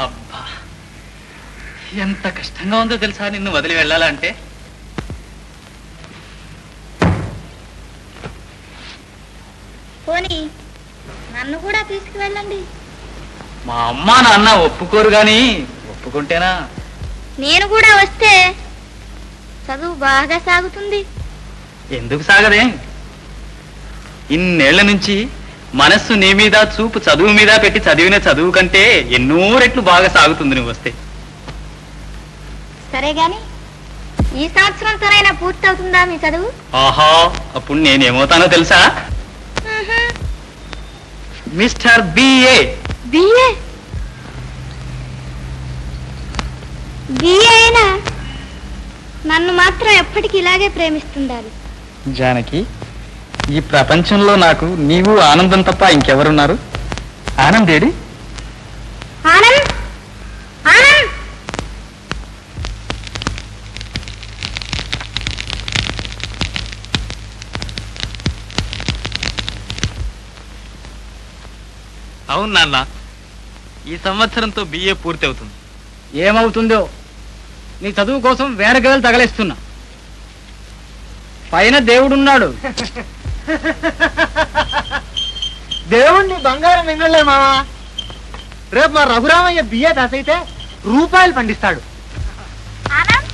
అబ్బా, ఎంత కష్టంగా ఉందో తెలుసా నిన్ను వదిలి వెళ్ళాలంటే. పోనీ నన్ను కూడా తీసుకువెళ్ళండి. మా అమ్మ నాన్న ఒప్పుకోరు గాని ఒప్పుకుంటేనా? నేను కూడా వస్తే చదువు బాగా సాగుతుంది. ఎందుకు సాగదే? ఇన్నేళ్ల నుంచి మనస్సు నీ మీద, చూపు చదువు మీద పెట్టి చదివిన చదువు కంటే ఎన్నో రెట్లు బాగా సాగుతుంది నువ్వు వస్తే. సరే గాని ఈ సంవత్సరంతోనైనా పూర్తి అవుతుందా మీ చదువు? ఆహా, అప్పుడు నేనేమవుతానో తెలుసా? Mister BA. బిఏ? బిఏ అయినా నన్ను మాత్రం ఎప్పటికీ ఇలాగే ప్రేమిస్తుండాలి. జానకి, ఈ ప్రపంచంలో నాకు నీవు ఆనందం తప్ప ఇంకెవరున్నారు? ఆనందేడి? ఆనంద్, ఆనంద్! అవును నాన్న, ఈ సంవత్సరంతో బిఏ పూర్తి అవుతుంది. ఏమవుతుందో నీ చదువు కోసం వేరగలు తగలేస్తున్నా. పైన దేవుడున్నాడు. దేవుణ్ణి బంగారం మింగలే మావా. రేపు మా రఘురామయ్య బియ్య దాస్ అయితే రూపాయలు పండిస్తాడు. ఆనంద్,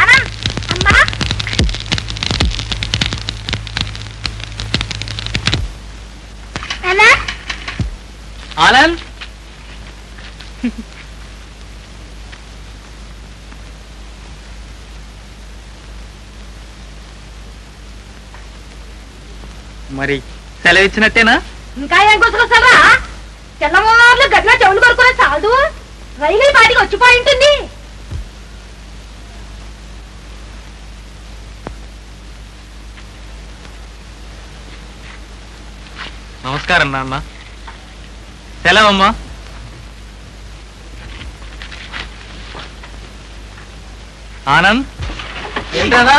ఆనంద్, అమ్మా! ఆనంద్, మరి సెలవిచ్చినట్టేనా? ఇంకా ఏం గుసగుసలరా? తెల్లవారులు గట్ల చెవులు కొనుక్కునే చాలు. రైలు పాటికి వచ్చిపోయి ఉంటుంది. నమస్కారం నాన్న. సెలవమ్మా. ఆనంద్, ఏంటదా?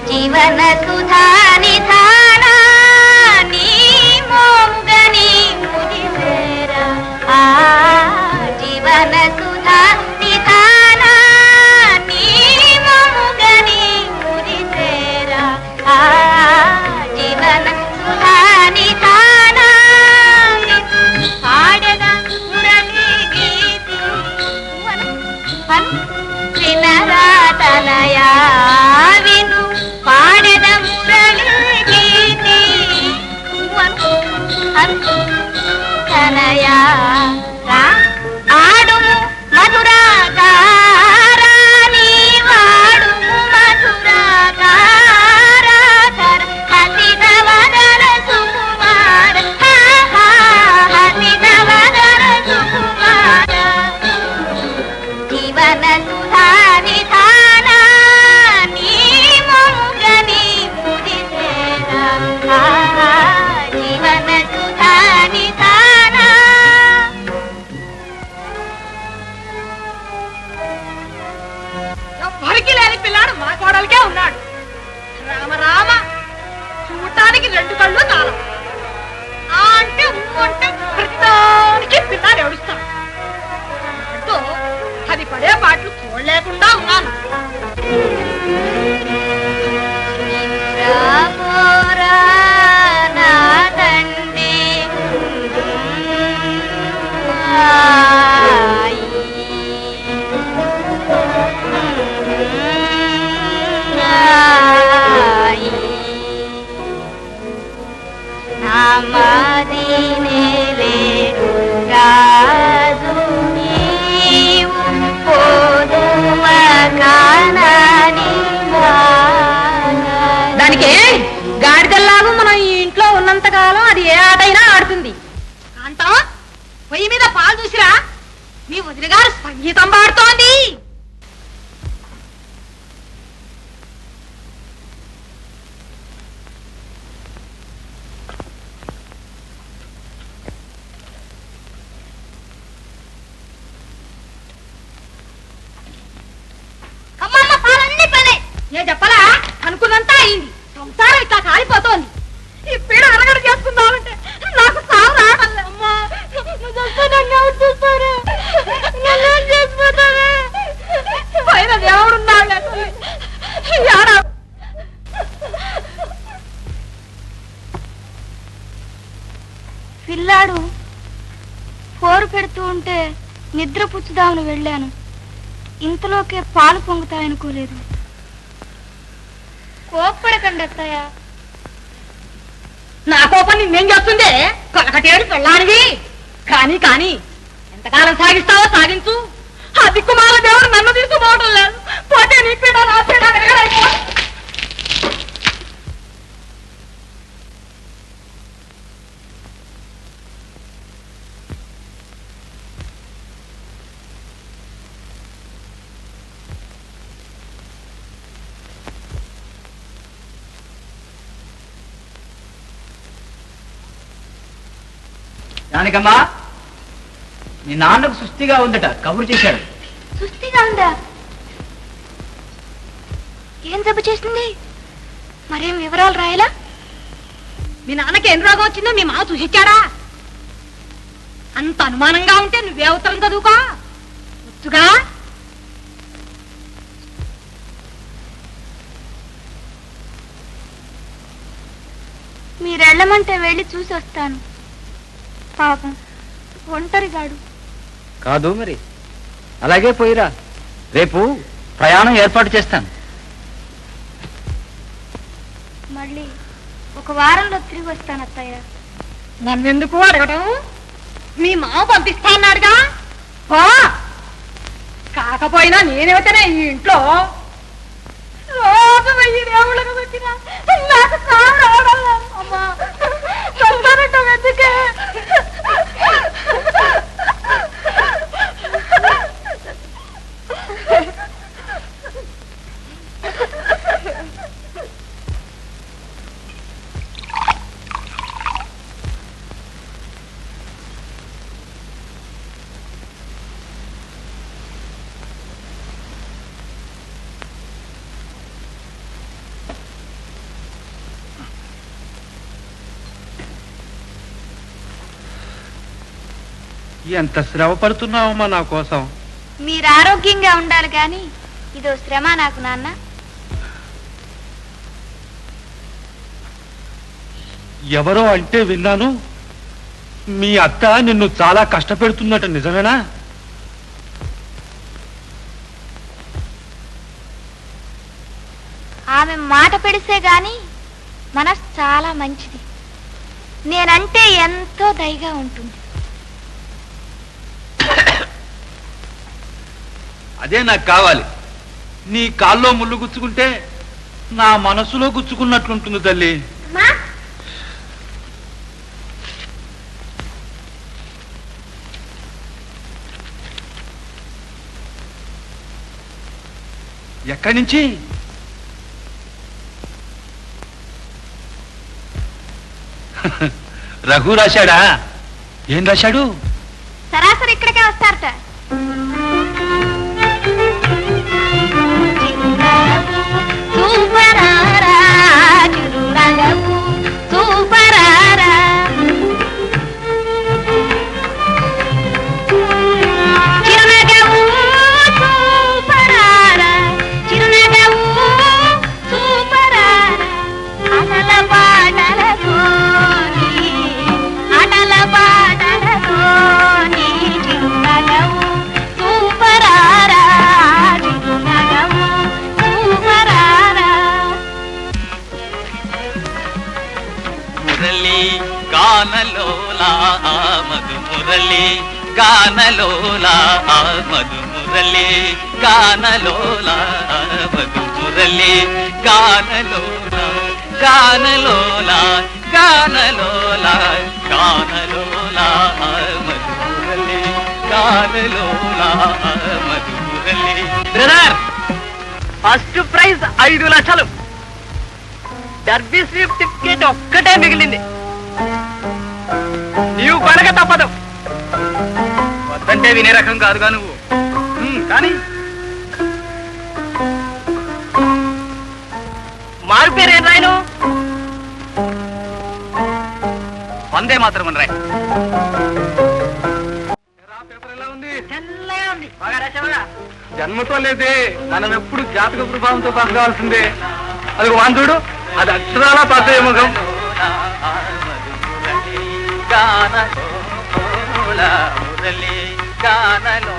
జీవన సుధా నిధానా నీ మోముగని ముదిసేరా. జీవన సుధా నిధానా నీ మోముగని ముదిసేరా. జీవన సుధా నిధానా పాడద మురళి గీతి వినరా తనయా విను పాడద మురళి గీతి తనయా ఆడుము మధురాకారా నీ వాడుము మధురాకారా హసిత వదన సుకుమార హసిత వదన సుకుమార. జీవన సుధా నిధానా నీ మోముగని ముదిసేరా. జీవన సుధా నిధానా. ఎవ్వరికి లేని పిల్లాడు మా కోడలికే ఉన్నాడు. రామ రామ, చూడటానికి 2 కళ్ళు 4. అంటే అంటే ప్రతిదానికి పిల్లాడు ఏడుస్తాడు. అంటూ అది పడే పాటలు చూడలేకుండా ఉన్నాను. రాపోరా నా తండ్రి నామదినేలే రాజు నీవు పోదువగా దానికే గాడిదల్లాగా మనం ఈ ఇంట్లో ఉన్నంత కాలం అది ఏ ఆటైనా ఆడుతుంది. కాంతం, పొయ్యి మీద పాలు చూసిరా, మీ వదిన గారు సంగీతం పాడుతోంది. అమ్మమ్మ, పాలన్నీ పనే. ఏ చెప్పలా, అనుకున్నంతా అయింది. సంసారం ఇట్లా కాలిపోతోంది. ఈ పీడ అరగడ చేసుకుందామంటే నాకు సాగు రావట్లే. అమ్మా, పైన దేవుడున్నాడు. పిల్లాడు పోరు పెడుతూ ఉంటే నిద్ర పుచ్చుదామని వెళ్ళాను. ఇంతలోకే పాలు పొంగుతాయనుకోలేదు. కోప్పడకండి అత్తయ్య. నా కోపం నిన్నేం చేస్తుంది? కొలకటేడు పెళ్ళానివి. కానీ కానీ ఎంతకాలం సాగిస్తావో సాగించు. ఆ దిక్కుమాల దేవుడు నన్ను తీసుకుపోవడం లేదు. పోతే నీ పీడ నా పీడ వేరైపో. దానికమ్మా నీ నాన్నకు సుస్థిగా ఉందట, కబురు చేశాడు. సుస్థిగా ఉందా? ఏం జబ్బు చేస్తుంది? మరేం వివరాలు రాయలా? మీ నాన్నకి ఏం రోగం వచ్చిందో మీ మామ చూసిచ్చాడా? అంత అనుమానంగా ఉంటే నువ్వే ఉత్తరం చదువుకో. ముచ్చుగా మీరెళ్ళమంటే వెళ్ళి చూసి వస్తాను. పాపం ఒంటరిగాడు. కాదు మరి, అలాగే పోయిరా. రేపు ప్రయాణం ఏర్పాటు చేస్తాను. మళ్ళీ ఒక వారంలో తిరిగి వస్తాను అత్తయ్య. నన్నెందుకు అడగటం? మీ మామ పంపిస్తా అన్నాడుగా. పో. కాకపోయినా నేనేమిటనే ఈ ఇంట్లో రోజు 1000 దేవుళ్ళకు వచ్చినా నాకు సాగు రావడం లేదు. అమ్మా, సంతానటం ఎందుకే? ఎంత శ్రమ పడుతున్నావమ్మా నా కోసం. మీరు ఆరోగ్యంగా ఉండాలి కానీ ఇదో శ్రమ నాకు నాన్న. ఎవరో అంటే విన్నాను, మీ అత్త నిన్ను చాలా కష్టపెడుతున్నట్టు నిజమేనా? ఆమె మాట పెడిసే గాని మనసు చాలా మంచిది. నేనంటే ఎంతో దయగా ఉంటుంది. అదే నాకు కావాలి. నీ కాల్లో ముళ్ళు గుచ్చుకుంటే నా మనసులో గుచ్చుకున్నట్లుంటుంది తల్లి. ఎక్కడి నుంచి? రఘు రాశాడా? ఏం రాశాడు? సరాసరి ఇక్కడికే వస్తారట. గానలోలా మధు మురళి గానలోలా మధు మురళి గానలోలా మధు మురళి గానలోలా గానలోల గానలోల గానలోల మధురలే గానలోల మధురలే. బ్రదర్, ఫస్ట్ ప్రైజ్ 5 లక్షలు. డర్బీ స్వీప్ టికెట్ ఒక్కటే మిగిలింది. నీవు కొనక తప్పదు. వద్దంటే వినే రకం కాదుగా నువ్వు. కానీ మారు పేరు ఏం రాయను? వందే మాత్రం రాయ్. పేపర్ ఎలా ఉంది? తెల్లగా ఉంది. బాగా రాసావా? జన్మతో లేదే, మనం ఎప్పుడు జాతక ప్రభావంతో పాస్ కావాల్సిందే. అది వాన్ చూడు, అది అక్షరాలా పాస్ అయ్యే ముఖం. గానలోల మురళి గానలో